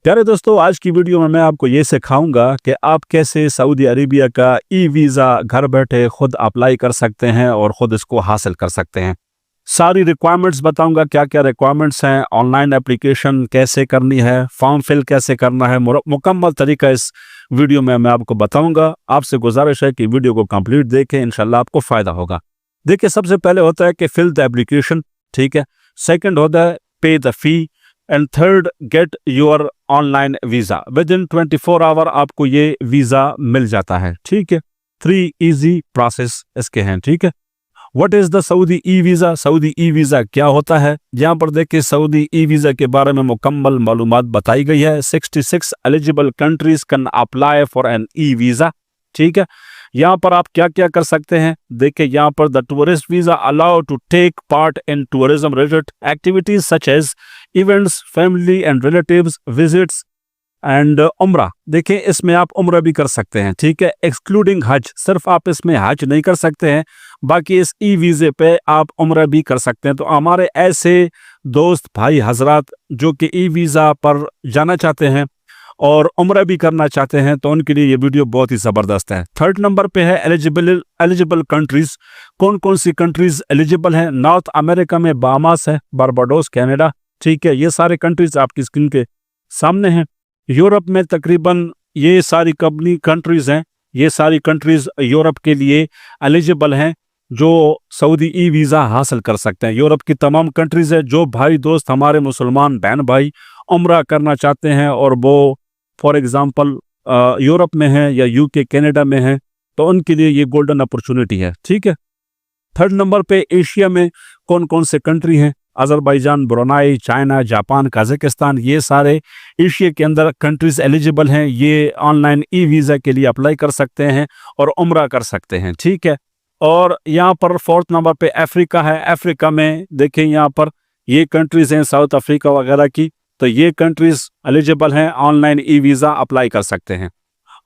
प्यारे दोस्तों, आज की वीडियो में मैं आपको ये सिखाऊंगा कि आप कैसे सऊदी अरेबिया का ई वीज़ा घर बैठे खुद अप्लाई कर सकते हैं और खुद इसको हासिल कर सकते हैं। सारी रिक्वायरमेंट्स बताऊंगा, क्या क्या रिक्वायरमेंट्स हैं, ऑनलाइन एप्लीकेशन कैसे करनी है, फॉर्म फिल कैसे करना है, मुकम्मल तरीका इस वीडियो में मैं आपको बताऊंगा। आपसे गुजारिश है कि वीडियो को कंप्लीट देखें, इंशाल्लाह आपको फ़ायदा होगा। देखिए, सबसे पहले होता है कि फिल द एप्लीकेशन, ठीक है। सेकंड होता है pay the fee, and third get your online visa. Within 24 hour आपको ये वीज़ा मिल जाता है, ठीक है। 3 इजी प्रोसेस इसके हैं, ठीक है। What is the Saudi e visa? Saudi e visa क्या होता है? यहाँ पर देखिए, सऊदी ई वीज़ा के बारे में मुकम्मल मालूमात बताई गई है। 66 eligible countries can apply for an e visa, ठीक है। यहाँ पर आप क्या क्या कर सकते हैं? देखिए, यहाँ पर the tourist visa allow to take part in tourism related activities such as events, family and relatives visits and उम्रा। देखिए, इसमें आप उम्रा भी कर सकते हैं, ठीक है, एक्सक्लूडिंग हज। सिर्फ आप इसमें हज नहीं कर सकते हैं, बाकी इस ई वीज़े पे आप उम्रा भी कर सकते हैं। तो हमारे ऐसे दोस्त भाई हजरात जो कि ई वीज़ा पर जाना चाहते हैं और उम्रा भी करना चाहते हैं, तो उनके लिए ये वीडियो बहुत ही ज़बरदस्त है। थर्ड नंबर पे है एलिजिबल कंट्रीज़। कौन कौन सी कंट्रीज़ एलिजिबल हैं? नॉर्थ अमेरिका में बाहामास है, बारबाडोस, कनाडा, ठीक है। ये सारे कंट्रीज़ आपकी स्क्रीन के सामने हैं। यूरोप में तकरीबन ये सारी कंट्रीज़ हैं, ये सारी कंट्रीज़ यूरोप के लिए एलिजिबल हैं जो सऊदी ई वीज़ा हासिल कर सकते हैं। यूरोप की तमाम कंट्रीज़ है। जो भाई दोस्त हमारे मुसलमान बहन भाई उम्रा करना चाहते हैं और वो फॉर एग्ज़ाम्पल यूरोप में है या यूके कनाडा में है, तो उनके लिए ये गोल्डन अपॉर्चुनिटी है, ठीक है। थर्ड नंबर पे एशिया में कौन कौन से कंट्री हैं? Azerbaijan, Brunei, China, Japan, Kazakhstan, ये सारे एशिया के अंदर कंट्रीज़ एलिजिबल हैं। ये ऑनलाइन ई वीज़ा के लिए अप्लाई कर सकते हैं और उम्रा कर सकते हैं, ठीक है। और यहाँ पर फोर्थ नंबर पे अफ्रीका है। अफ्रीका में देखें, यहाँ पर ये कंट्रीज़ हैं साउथ अफ्रीका वगैरह की, तो ये कंट्रीज़ एलिजिबल हैं, ऑनलाइन ई वीज़ा अप्लाई कर सकते हैं।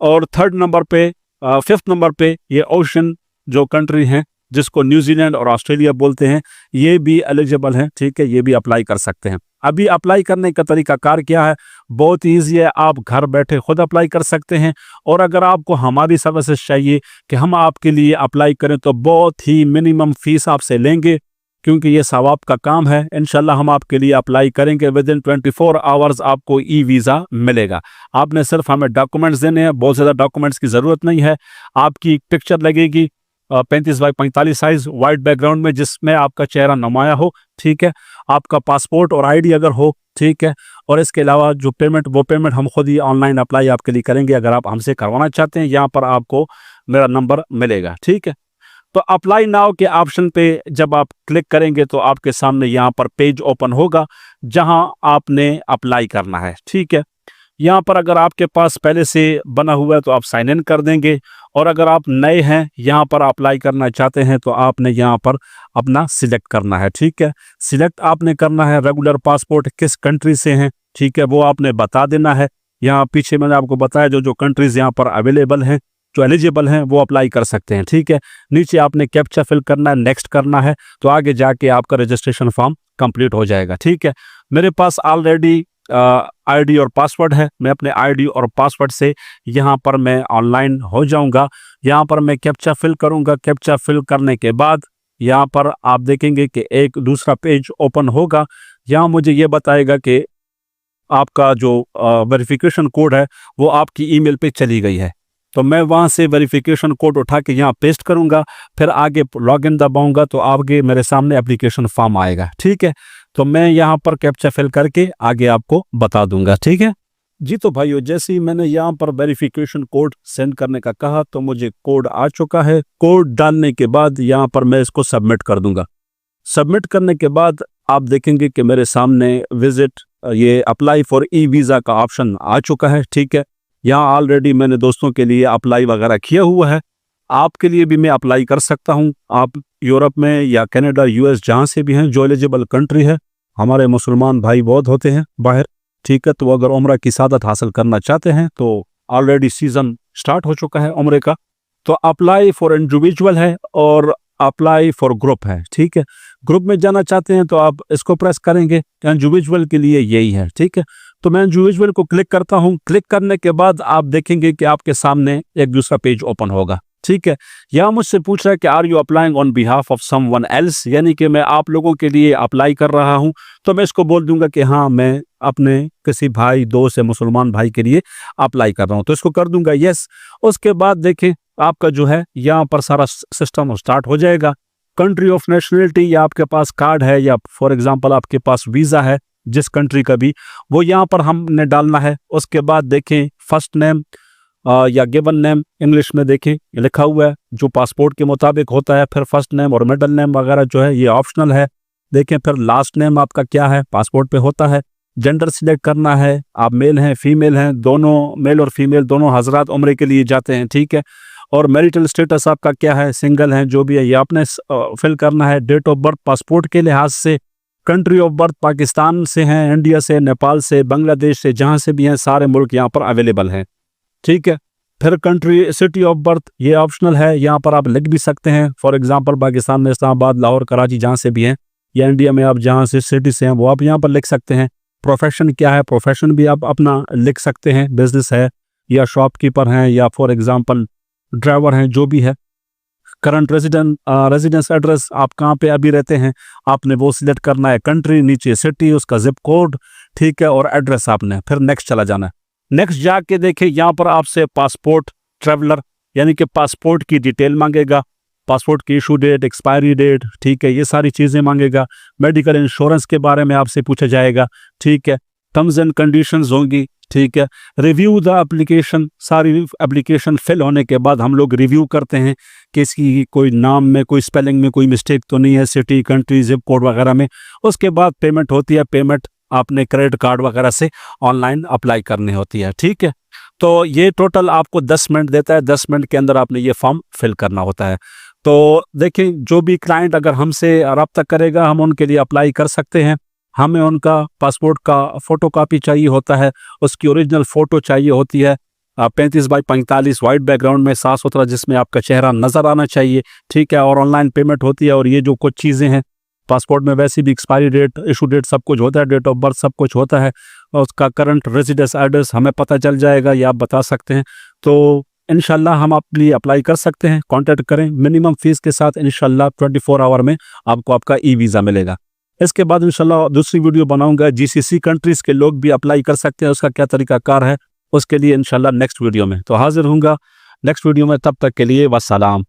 और थर्ड नंबर पे फिफ्थ नंबर पे ये ओशन जो कंट्री हैं जिसको न्यूजीलैंड और ऑस्ट्रेलिया बोलते हैं, ये भी एलिजिबल हैं, ठीक है, ये भी अप्लाई कर सकते हैं। अभी अप्लाई करने का तरीकाकार क्या है? बहुत ईजी है, आप घर बैठे खुद अप्लाई कर सकते हैं। और अगर आपको हमारी सर्विसेज चाहिए कि हम आपके लिए अप्लाई करें, तो बहुत ही मिनिमम फीस आपसे लेंगे, क्योंकि ये सवाब का काम है। इंशाल्लाह हम आपके लिए अप्लाई करेंगे। विद इन 24 आवर्स आपको ई वीज़ा मिलेगा। आपने सिर्फ हमें डॉक्यूमेंट्स देने हैं, बहुत ज़्यादा डॉक्यूमेंट्स की ज़रूरत नहीं है। आपकी एक पिक्चर लगेगी 35 बाई 45 साइज वाइट बैकग्राउंड में, जिसमें आपका चेहरा नुमाया हो, ठीक है। आपका पासपोर्ट और आईडी अगर हो, ठीक है। और इसके अलावा जो पेमेंट, वो पेमेंट हम खुद ही ऑनलाइन अप्लाई आपके लिए करेंगे। अगर आप हमसे करवाना चाहते हैं, यहाँ पर आपको मेरा नंबर मिलेगा, ठीक है। तो अप्लाई नाउ के ऑप्शन पे जब आप क्लिक करेंगे तो आपके सामने यहाँ पर पेज ओपन होगा जहाँ आपने अप्लाई करना है, ठीक है। यहाँ पर अगर आपके पास पहले से बना हुआ है तो आप साइन इन कर देंगे, और अगर आप नए हैं यहाँ पर अप्लाई करना चाहते हैं तो आपने यहाँ पर अपना सिलेक्ट करना है, ठीक है। सिलेक्ट आपने करना है रेगुलर पासपोर्ट किस कंट्री से हैं, ठीक है, वो आपने बता देना है। यहाँ पीछे मैंने आपको बताया जो जो कंट्रीज़ यहाँ पर अवेलेबल हैं, जो एलिजिबल हैं, वो अप्लाई कर सकते हैं, ठीक है। नीचे आपने कैप्चा फिल करना है, नेक्स्ट करना है, तो आगे जाके आपका रजिस्ट्रेशन फॉर्म कंप्लीट हो जाएगा, ठीक है। मेरे पास ऑलरेडी आईडी और पासवर्ड है। मैं अपने आईडी और पासवर्ड से यहाँ पर मैं ऑनलाइन हो जाऊँगा। यहाँ पर मैं कैप्चा फिल करूँगा। कैप्चा फिल करने के बाद यहाँ पर आप देखेंगे कि एक दूसरा पेज ओपन होगा। यहाँ मुझे ये बताएगा कि आपका जो वेरिफिकेशन कोड है वो आपकी ईमेल पे चली गई है। तो मैं वहाँ से वेरिफिकेशन कोड उठा के यहाँ पेस्ट करूँगा, फिर आगे लॉगिन दबाऊँगा तो आगे मेरे सामने एप्लीकेशन फॉर्म आएगा, ठीक है। तो मैं यहाँ पर कैप्चा फिल करके आगे आपको बता दूंगा, ठीक है जी। तो भाइयों, जैसे ही मैंने यहाँ पर वेरिफिकेशन कोड सेंड करने का कहा तो मुझे कोड आ चुका है। कोड डालने के बाद यहाँ पर मैं इसको सबमिट कर दूंगा। सबमिट करने के बाद आप देखेंगे कि मेरे सामने विजिट ये अप्लाई फॉर ई वीज़ा का ऑप्शन आ चुका है, ठीक है। यहाँ ऑलरेडी मैंने दोस्तों के लिए अप्लाई वगैरह किया हुआ है। आपके लिए भी मैं अप्लाई कर सकता हूँ। आप यूरोप में या कनाडा, यूएस, जहाँ से भी हैं, जो एलिजिबल कंट्री है, हमारे मुसलमान भाई बहुत होते हैं बाहर, ठीक है। तो अगर उम्रा की सादत हासिल करना चाहते हैं तो ऑलरेडी सीज़न स्टार्ट हो चुका है उम्रे का। तो अप्लाई फॉर इंडिविजुअल है और अप्लाई फॉर ग्रुप है, ठीक है। ग्रुप में जाना चाहते हैं तो आप इसको प्रेस करेंगे। इंडिविजुअल के लिए यही है, ठीक है। तो मैं यूजुअल को क्लिक करता हूँ। क्लिक करने के बाद आप देखेंगे कि आपके सामने एक दूसरा पेज ओपन होगा, ठीक है। यहाँ मुझसे पूछ रहा है कि are you applying on behalf of someone else, यानी कि मैं आप लोगों के लिए अप्लाई कर रहा हूँ। तो मैं इसको बोल दूंगा कि हाँ, मैं अपने किसी भाई दोस्त या मुसलमान भाई के लिए अप्लाई कर रहा हूँ, तो इसको कर दूंगा यस। उसके बाद देखें आपका जो है यहाँ पर सारा सिस्टम स्टार्ट हो जाएगा। कंट्री ऑफ नेशनलिटी, या आपके पास कार्ड है या फॉर एग्जांपल आपके पास वीज़ा है जिस कंट्री का भी, वो यहाँ पर हमने डालना है। उसके बाद देखें फर्स्ट नेम या गिवन नेम इंग्लिश में देखें लिखा हुआ है जो पासपोर्ट के मुताबिक होता है। फिर फर्स्ट नेम और मिडल नेम वगैरह जो है ये ऑप्शनल है। देखें फिर लास्ट नेम आपका क्या है, पासपोर्ट पे होता है। जेंडर सिलेक्ट करना है, आप मेल हैं फीमेल हैं, दोनों मेल और फीमेल दोनों हजरात उम्रे के लिए जाते हैं, ठीक है। और मैरिटल स्टेटस आपका क्या है, सिंगल हैं, जो भी है ये आपने फिल करना है। डेट ऑफ बर्थ पासपोर्ट के लिहाज से, कंट्री ऑफ बर्थ पाकिस्तान से हैं, इंडिया से, नेपाल से, बांग्लादेश से, जहाँ से भी हैं सारे मुल्क यहाँ पर अवेलेबल हैं, ठीक है। फिर कंट्री सिटी ऑफ बर्थ ये ऑप्शनल है, यहाँ पर आप लिख भी सकते हैं। फॉर एग्जांपल पाकिस्तान में इस्लामाबाद, लाहौर, कराची जहाँ से भी हैं, या इंडिया में आप जहाँ से सिटी से हैं वो आप यहाँ पर लिख सकते हैं। प्रोफेशन क्या है, प्रोफेशन भी आप अपना लिख सकते हैं, बिजनेस है या शॉपकीपर हैं या फॉर एग्जांपल ड्राइवर हैं, जो भी है। करंट रेजिडेंस एड्रेस, आप कहाँ पे अभी रहते हैं आपने वो सिलेक्ट करना है। कंट्री, नीचे सिटी, उसका जिप कोड, ठीक है, और एड्रेस आपने फिर नेक्स्ट चला जाना है। नेक्स्ट जाके देखिए यहाँ पर आपसे पासपोर्ट ट्रैवलर यानी कि पासपोर्ट की डिटेल मांगेगा, पासपोर्ट की इशू डेट, एक्सपायरी डेट, ठीक है, ये सारी चीज़ें मांगेगा। मेडिकल इंश्योरेंस के बारे में आपसे पूछा जाएगा, ठीक है। टर्म्स एंड कंडीशंस होंगी, ठीक है। रिव्यू द एप्लीकेशन, सारी एप्लीकेशन फिल होने के बाद हम लोग रिव्यू करते हैं कि इसकी कोई नाम में, कोई स्पेलिंग में कोई मिस्टेक तो नहीं है, सिटी, कंट्री, जिप कोड वगैरह में। उसके बाद पेमेंट होती है। पेमेंट आपने क्रेडिट कार्ड वगैरह से ऑनलाइन अप्लाई करनी होती है, ठीक है। तो ये टोटल आपको 10 मिनट देता है। 10 मिनट के अंदर आपने ये फॉर्म फिल करना होता है। तो देखिए जो भी क्लाइंट अगर हमसे रब्ता करेगा हम उनके लिए अप्लाई कर सकते हैं। हमें उनका पासपोर्ट का फ़ोटो कापी चाहिए होता है, उसकी ओरिजिनल फ़ोटो चाहिए होती है 35 बाई 45 वाइट बैकग्राउंड में, साफ सुथरा, जिसमें आपका चेहरा नज़र आना चाहिए, ठीक है। और ऑनलाइन पेमेंट होती है। और ये जो कुछ चीज़ें हैं पासपोर्ट में वैसे भी एक्सपायरी डेट, इशू डेट सब कुछ होता है, डेट ऑफ बर्थ सब कुछ होता है, और उसका करंट रेजिडेंस एड्रेस हमें पता चल जाएगा, या आप बता सकते हैं। तो इंशाल्लाह हम आपके लिए अप्लाई कर सकते हैं। कांटेक्ट करें मिनिमम फ़ीस के साथ, इंशाल्लाह 24 आवर में आपको आपका ई वीज़ा मिलेगा। इसके बाद इंशाल्लाह दूसरी वीडियो बनाऊंगा, जीसीसी कंट्रीज़ के लोग भी अप्लाई कर सकते हैं, उसका क्या तरीक़ाकार है, उसके लिए इंशाल्लाह नेक्स्ट वीडियो में तो हाजिर हूँगा नेक्स्ट वीडियो में। तब तक के लिए वस्सलाम।